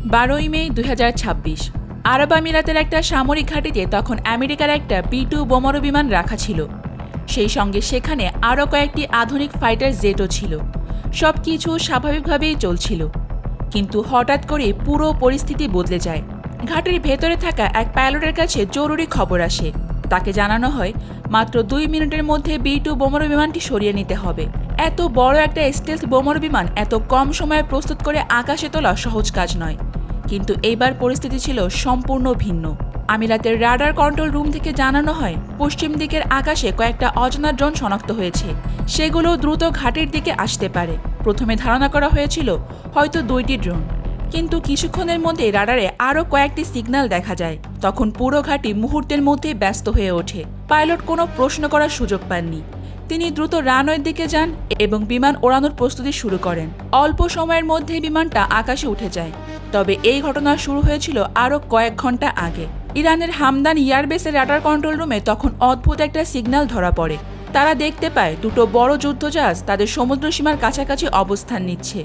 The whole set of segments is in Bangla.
12ই মে 2026 আরব আমিরাতের একটা সামরিক ঘাঁটিতে তখন আমেরিকার একটা B-2 বোমারু বিমান রাখা ছিল। সেই সঙ্গে সেখানে আরও কয়েকটি আধুনিক ফাইটার জেটও ছিল। সব কিছু স্বাভাবিকভাবেই চলছিল, কিন্তু হঠাৎ করে পুরো পরিস্থিতি বদলে যায়। ঘাঁটির ভেতরে থাকা এক পাইলটের কাছে জরুরি খবর আসে। তাকে জানানো হয় মাত্র 2 মিনিটের মধ্যে B-2 বোমারু বিমানটি সরিয়ে নিতে হবে। এত বড় একটা স্টেলথ বোমারু বিমান এত কম সময়ে প্রস্তুত করে আকাশে তোলা সহজ কাজ নয়। কিন্তু এইবার পরিস্থিতি ছিল সম্পূর্ণ ভিন্ন। আমিরাতের রাডার কন্ট্রোল রুম থেকে জানানো হয় পশ্চিম দিকের আকাশে কয়েকটা অজানা ড্রোন শনাক্ত হয়েছে। সেগুলো দ্রুত ঘাঁটির দিকে আসতে পারে। প্রথমে ধারণা করা হয়েছিল হয়তো 2টি ড্রোন, কিন্তু কিছুক্ষণের মধ্যে রাডারে আরও কয়েকটি সিগন্যাল দেখা যায়। তখন পুরো ঘাঁটি মুহূর্তের মধ্যেই ব্যস্ত হয়ে ওঠে। পাইলট কোনো প্রশ্ন করার সুযোগ পাননি। তিনি দ্রুত রানওয়ের দিকে যান এবং বিমান ওড়ানোর প্রস্তুতি শুরু করেন। অল্প সময়ের মধ্যে বিমানটা আকাশে উঠে যায়। তবে এই ঘটনা শুরু হয়েছিল আরও কয়েক ঘন্টা আগে। ইরানের হামদান এয়ারবেসের রাডার কন্ট্রোল রুমে তখন অদ্ভুত একটা সিগন্যাল ধরা পড়ে। তারা দেখতে পায় দুটো বড় যুদ্ধজাহাজ তাদের সমুদ্র সীমার কাছাকাছি অবস্থান নিচ্ছে।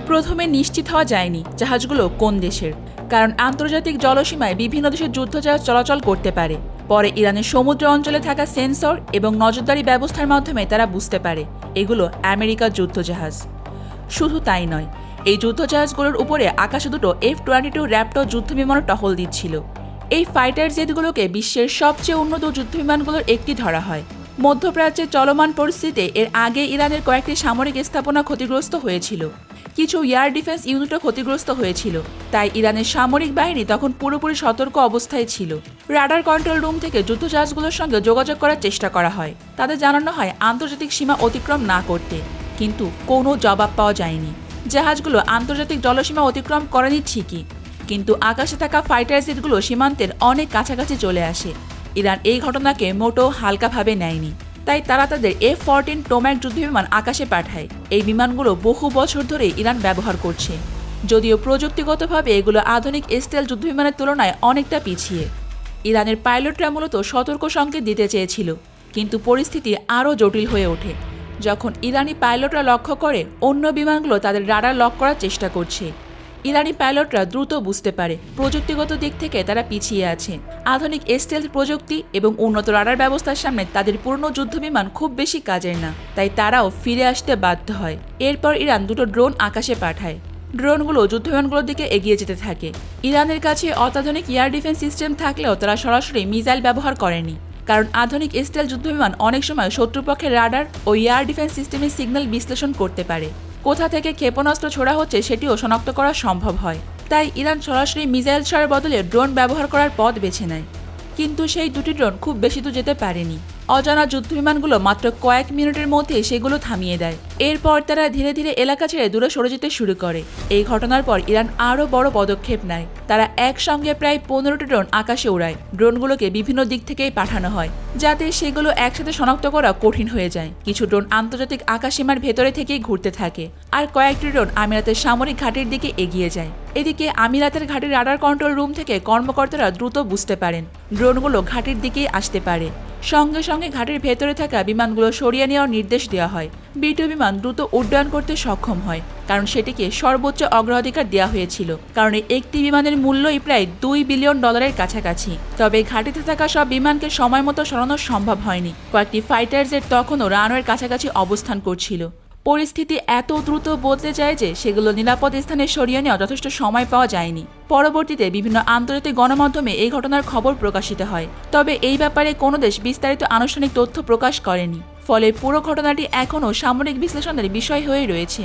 প্রথমে নিশ্চিত হওয়া যায়নি জাহাজগুলো কোন দেশের, কারণ আন্তর্জাতিক জলসীমায় বিভিন্ন দেশের যুদ্ধজাহাজ চলাচল করতে পারে। পরে ইরানের সমুদ্র অঞ্চলে থাকা সেন্সর এবং নজরদারি ব্যবস্থার মাধ্যমে তারা বুঝতে পারে এগুলো আমেরিকার যুদ্ধজাহাজ। শুধু তাই নয়, এই যুদ্ধজাহাজগুলোর উপরে আকাশে দুটো F-22 র্যাপটর যুদ্ধবিমান টহল দিচ্ছিল। এই ফাইটার জেটগুলোকে বিশ্বের সবচেয়ে উন্নত যুদ্ধবিমানগুলোর একটি ধরা হয়। মধ্যপ্রাচ্যের চলমান পরিস্থিতিতে এর আগে ইরানের কয়েকটি সামরিক স্থাপনা ক্ষতিগ্রস্ত হয়েছিল। কিছু এয়ার ডিফেন্স ইউনিটও ক্ষতিগ্রস্ত হয়েছিল। তাই ইরানের সামরিক বাহিনী তখন পুরোপুরি সতর্ক অবস্থায় ছিল। রাডার কন্ট্রোল রুম থেকে যুদ্ধজাহাজগুলোর সঙ্গে যোগাযোগ করার চেষ্টা করা হয়। তাদের জানানো হয় আন্তর্জাতিক সীমা অতিক্রম না করতে, কিন্তু কোনো জবাব পাওয়া যায়নি। জাহাজগুলো আন্তর্জাতিক জলসীমা অতিক্রম করেনি ঠিকই, কিন্তু আকাশে থাকা ফাইটার জেটগুলো সীমান্তের অনেক কাছাকাছি চলে আসে। ইরান এই ঘটনাকে মোটেও হালকাভাবে নেয়নি। তাই তারা তাদের F-14 টোম্যাক যুদ্ধবিমান আকাশে পাঠায়। এই বিমানগুলো বহু বছর ধরে ইরান ব্যবহার করছে, যদিও প্রযুক্তিগতভাবে এগুলো আধুনিক স্টেল যুদ্ধবিমানের তুলনায় অনেকটা পিছিয়ে। ইরানের পাইলটরা মূলত সতর্ক সংকেত দিতে চেয়েছিল, কিন্তু পরিস্থিতি আরও জটিল হয়ে ওঠে যখন ইরানি পাইলটরা লক্ষ্য করে অন্য বিমানগুলো তাদের রাডার লক করার চেষ্টা করছে। ইরানি পাইলটরা দ্রুত বুঝতে পারে প্রযুক্তিগত দিক থেকে তারা পিছিয়ে আছে। আধুনিক স্টেলথ প্রযুক্তি এবং উন্নত রাডার ব্যবস্থার সামনে তাদের পুরনো যুদ্ধবিমান খুব বেশি কাজের না, তাই তারাও ফিরে আসতে বাধ্য হয়। এরপর ইরান দুটো ড্রোন আকাশে পাঠায়। ড্রোনগুলো যুদ্ধবিমানগুলোর দিকে এগিয়ে যেতে থাকে। ইরানের কাছে অত্যাধুনিক এয়ার ডিফেন্স সিস্টেম থাকলেও তারা সরাসরি মিসাইল ব্যবহার করেনি, কারণ আধুনিক স্টেল যুদ্ধবিমান অনেক সময় শত্রুপক্ষের রাডার ও এয়ার ডিফেন্স সিস্টেমের সিগন্যাল বিশ্লেষণ করতে পারে। কোথা থেকে ক্ষেপণাস্ত্র ছোড়া হচ্ছে সেটিও শনাক্ত করা সম্ভব হয়। তাই ইরান সরাসরি মিসাইল ছোড়ার বদলে ড্রোন ব্যবহার করার পথ বেছে নেয়। কিন্তু সেই দুটি ড্রোন খুব বেশি দূর যেতে পারেনি। অজানা যুদ্ধবিমানগুলো মাত্র কয়েক মিনিটের মধ্যে সেগুলো থামিয়ে দেয়। এরপর তারা ধীরে ধীরে এলাকা ছেড়ে দূরে সরে যেতে শুরু করে। এই ঘটনার পর ইরান আরও বড় পদক্ষেপ নেয়। তারা একসঙ্গে প্রায় 15টি ড্রোন আকাশে ওড়ায়। ড্রোনগুলোকে বিভিন্ন দিক থেকেই পাঠানো হয়, যাতে সেগুলো একসাথে শনাক্ত করা কঠিন হয়ে যায়। কিছু ড্রোন আন্তর্জাতিক আকাশসীমার ভেতরে থেকেই ঘুরতে থাকে, আর কয়েকটি ড্রোন আমিরাতের সামরিক ঘাঁটির দিকে এগিয়ে যায়। এদিকে আমিরাতের ঘাঁটির রাডার কন্ট্রোল রুম থেকে কর্মকর্তারা দ্রুত বুঝতে পারেন ড্রোনগুলো ঘাঁটির দিকেই আসতে পারে। সঙ্গে সঙ্গে ঘাঁটির ভেতরে থাকা বিমানগুলো সরিয়ে নেওয়ার নির্দেশ দেওয়া হয়। B-2 বিমান দ্রুত উড্ডয়ন করতে সক্ষম হয়, কারণ সেটিকে সর্বোচ্চ অগ্রাধিকার দেওয়া হয়েছিল। কারণ একটি বিমানের মূল্যই প্রায় $2 বিলিয়ন কাছাকাছি। তবে ঘাঁটিতে থাকা সব বিমানকে সময় মতো সরানো সম্ভব হয়নি। কয়েকটি ফাইটার জেট তখনও রানওয়ের কাছাকাছি অবস্থান করছিল। পরিস্থিতি এত দ্রুত বদলে যায় যে সেগুলো নিরাপদ স্থানে সরিয়ে নেওয়া যথেষ্ট সময় পাওয়া যায়নি। পরবর্তীতে বিভিন্ন আন্তর্জাতিক গণমাধ্যমে এই ঘটনার খবর প্রকাশিত হয়, তবে এই ব্যাপারে কোনো দেশ বিস্তারিত আনুষ্ঠানিক তথ্য প্রকাশ করেনি। ফলে পুরো ঘটনাটি এখনও সামরিক বিশ্লেষণের বিষয় হয়ে রয়েছে।